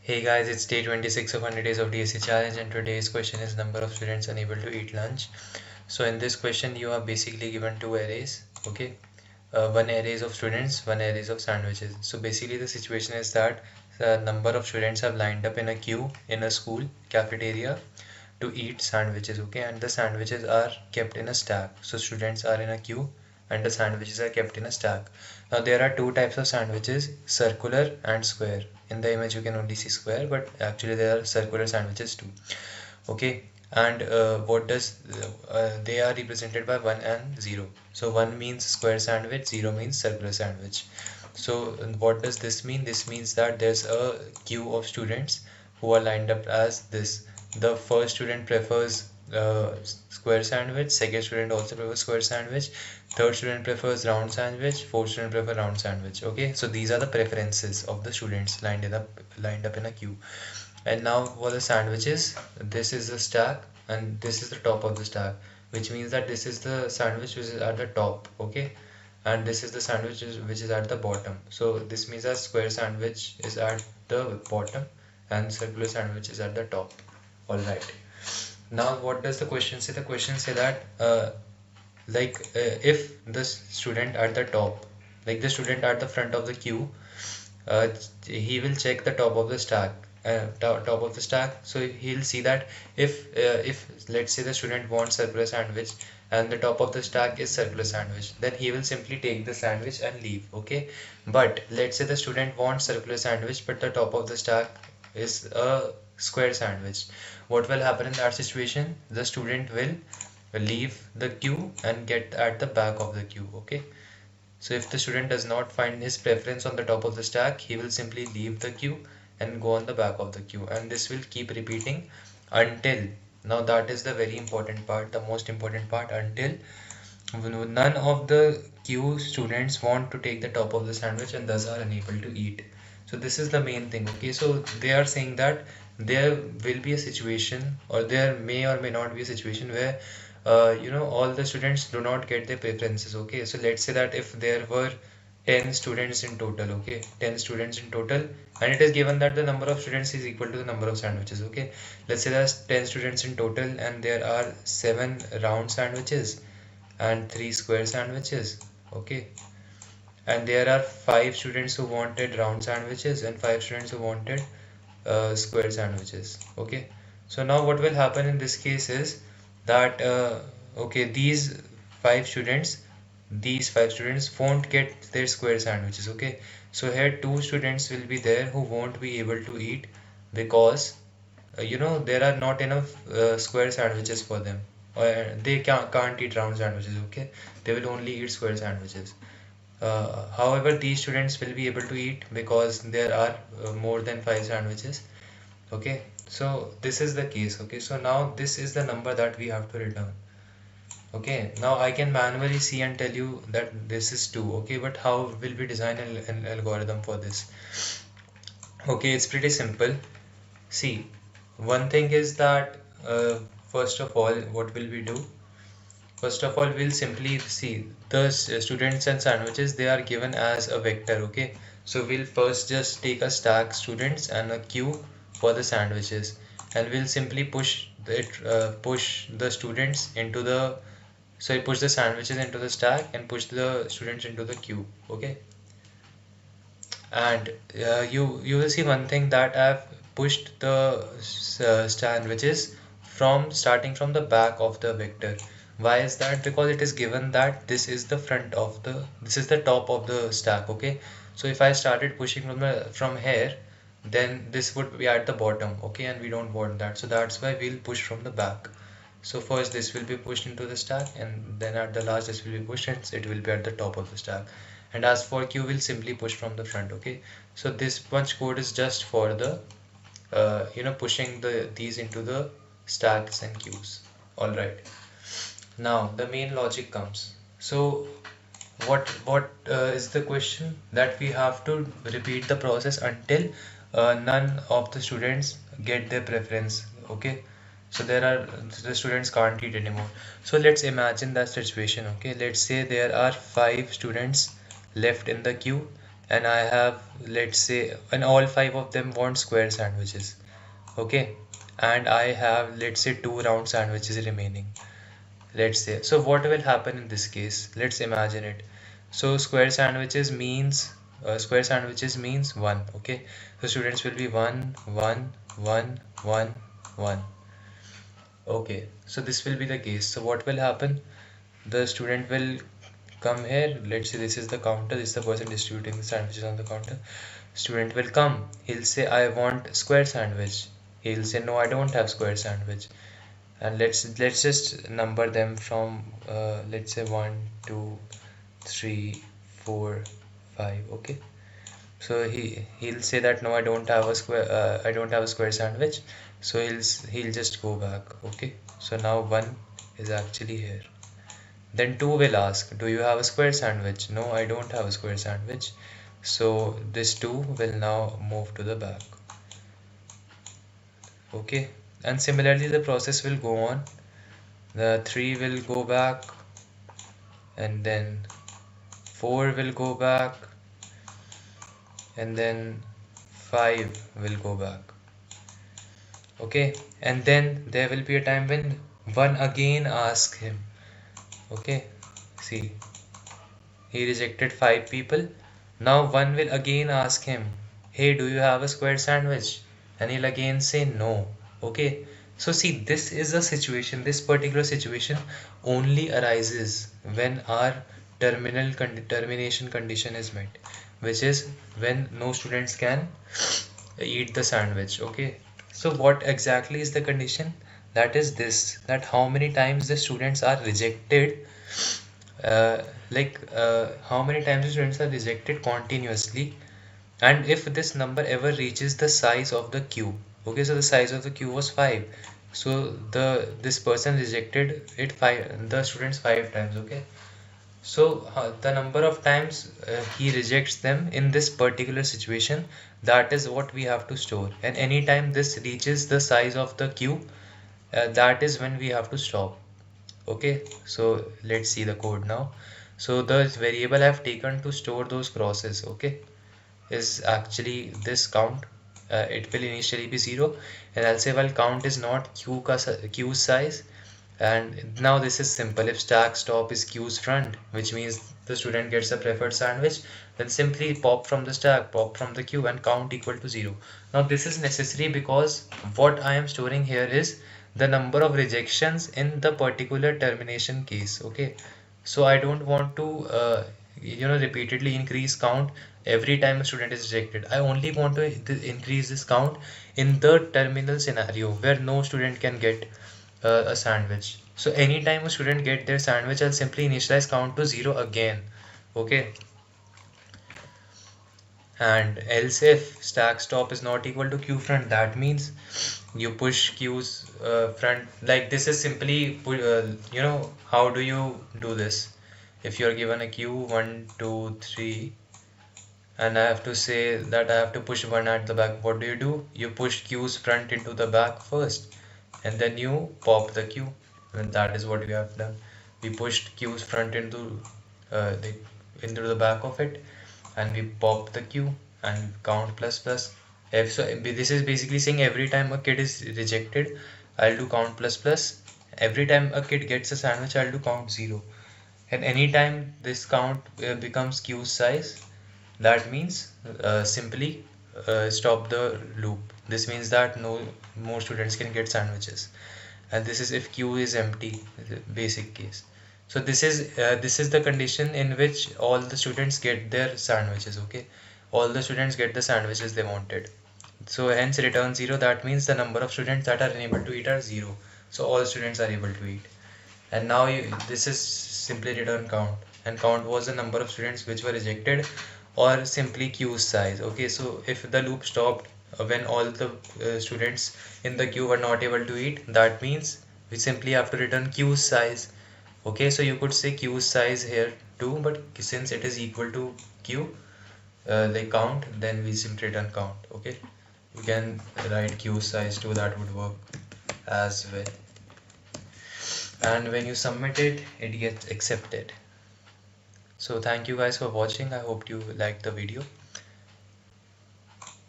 Hey guys, it's day 26 of 100 days of DSC challenge, and today's question is number of students unable to eat lunch. So in this question you are basically given two arrays, okay? One arrays of students, one arrays of sandwiches. So basically the situation is that the number of students have lined up in a queue in a school cafeteria to eat sandwiches, okay? And the sandwiches are kept in a stack. So students are in a queue and the sandwiches are kept in a stack. Now there are two types of sandwiches, circular and square. In the image you can only see square, but actually there are circular sandwiches too, okay? And what does they are represented by 1 and 0. So 1 means square sandwich, 0 means circular sandwich. So what does this mean? This means that there's a queue of students who are lined up as this. The first student prefers square sandwich, second student also prefers square sandwich, third student prefers round sandwich, fourth student prefer round sandwich. Okay, so these are the preferences of the students lined up in a queue. And now for the sandwiches, this is the stack and this is the top of the stack, which means that this is the sandwich which is at the top, okay? And this is the sandwich which is at the bottom. So this means that square sandwich is at the bottom and circular sandwich is at the top. All right. Now what does the question say? The question say that if the student at the top, like the student at the front of the queue, uh, he will check the top of the stack, top of the stack. So he'll see that if let's say the student wants circular sandwich and the top of the stack is circular sandwich, then he will simply take the sandwich and leave, okay? But let's say the student wants circular sandwich but the top of the stack is a square sandwich. What will happen in that situation? The student will leave the queue and get at the back of the queue, okay? So if the student does not find his preference on the top of the stack, he will simply leave the queue and go on the back of the queue, and this will keep repeating until, now that is the very important part, the most important part, until none of the queue students want to take the top of the sandwich and thus are unable to eat. So this is the main thing, okay? So they are saying that there will be a situation, or there may or may not be a situation where all the students do not get their preferences, okay? So let's say that if there were 10 students in total, okay, 10 students in total, and it is given that the number of students is equal to the number of sandwiches, okay? Let's say there's 10 students in total and there are 7 round sandwiches and 3 square sandwiches, okay? And there are 5 students who wanted round sandwiches and 5 students who wanted square sandwiches, okay? So now what will happen in this case is that okay, these five students won't get their square sandwiches, okay? So here two students will be there who won't be able to eat because there are not enough square sandwiches for them, or they can't eat round sandwiches, okay? They will only eat square sandwiches. However, these students will be able to eat because there are more than 5 sandwiches, okay? So this is the case, okay? So now this is the number that we have to return, okay? Now I can manually see and tell you that this is 2, okay? But how will we design an algorithm for this? Okay, it's pretty simple. See, one thing is that first of all, what will we do? First of all, we'll simply see the students and sandwiches, they are given as a vector, okay? So we'll first just take a stack students and a queue for the sandwiches, and we'll simply push the students into the, sorry, push the sandwiches into the stack and push the students into the queue, okay? And you will see one thing, that I've pushed the sandwiches from starting from the back of the vector. Why is that? Because it is given that this is the top of the stack, okay? So if I started pushing from here, then this would be at the bottom, okay? And we don't want that, so that's why we'll push from the back. So first this will be pushed into the stack, and then at the last this will be pushed and it will be at the top of the stack. And as for queue, we'll simply push from the front, okay? So this much code is just for the pushing these into the stacks and queues. All right. Now the main logic comes. So what is the question? That we have to repeat the process until none of the students get their preference, okay? So the students can't eat anymore. So let's imagine that situation, okay? Let's say there are 5 students left in the queue and I have, let's say, and all five of them want square sandwiches. Okay, and I have, let's say, two round sandwiches remaining, let's say. So what will happen in this case? Let's imagine it. So square sandwiches means one. Okay, so students will be one, one, one, one, one. Okay, so this will be the case. So what will happen? The student will come here. Let's say this is the counter. This is the person distributing the sandwiches on the counter. Student will come. He'll say, I want square sandwich. He'll say, no, I don't have square sandwich. And let's just number them from let's say 1 2 3 4 5. Okay, so he'll say that no, I don't have a square sandwich. So he'll just go back. Okay, so now one is actually here. Then two will ask, do you have a square sandwich? No, I don't have a square sandwich. So this two will now move to the back. Okay, and similarly the process will go on. The three will go back, and then four will go back, and then five will go back. Okay, and then there will be a time when one again asks him. Okay, see, he rejected five people. Now one will again ask him, hey, do you have a square sandwich? And he'll again say no. Okay, so see, this is a situation, this particular situation only arises when our termination condition is met, which is when no students can eat the sandwich. Okay, so what exactly is the condition? That is this, that how many times the students are rejected, how many times the students are rejected continuously, and if this number ever reaches the size of the queue. Okay, so the size of the queue was 5, so this person rejected it the students 5 times. Okay, so the number of times he rejects them in this particular situation, that is what we have to store. And anytime this reaches the size of the queue, that is when we have to stop. Okay, so let's see the code now. So the variable I've taken to store those crosses, okay, is actually this count. It will initially be 0, and I'll say, well, count is not queue size. And now this is simple. If stack stop is queue's front, which means the student gets a preferred sandwich, then simply pop from the stack, pop from the queue, and count equal to 0. Now this is necessary because what I am storing here is the number of rejections in the particular termination case. Okay, so I don't want to repeatedly increase count every time a student is rejected. I only want to increase this count in the terminal scenario where no student can get a sandwich. So anytime a student get their sandwich, I'll simply initialize count to 0 again. Okay, and else if stack stop is not equal to queue front, that means you push queues front. Like this is simply how do you do this? If you're given a queue 1 2 3, and I have to say that I have to push one at the back, what do? You push queues front into the back first, and then you pop the queue. And that is what we have done. We pushed queues front into the back of it, and we pop the queue and count plus plus. If so, this is basically saying every time a kid is rejected, I'll do count plus plus. Every time a kid gets a sandwich, I'll do count 0. And anytime this count becomes queue size, that means simply stop the loop. This means that no more students can get sandwiches. And this is if queue is empty, basic case. So this is the condition in which all the students get their sandwiches. Okay, all the students get the sandwiches they wanted. So hence return 0, that means the number of students that are unable to eat are 0. So all students are able to eat. And now this is simply return count, and count was the number of students which were rejected, or simply queue size. Okay, so if the loop stopped when all the students in the queue were not able to eat, that means we simply have to return queue size. Okay, so you could say queue size here too, but since it is equal to queue, like count, then we simply return count. Okay, you can write queue size too, that would work as well. And when you submit it, it gets accepted. So thank you guys for watching. I hope you liked the video.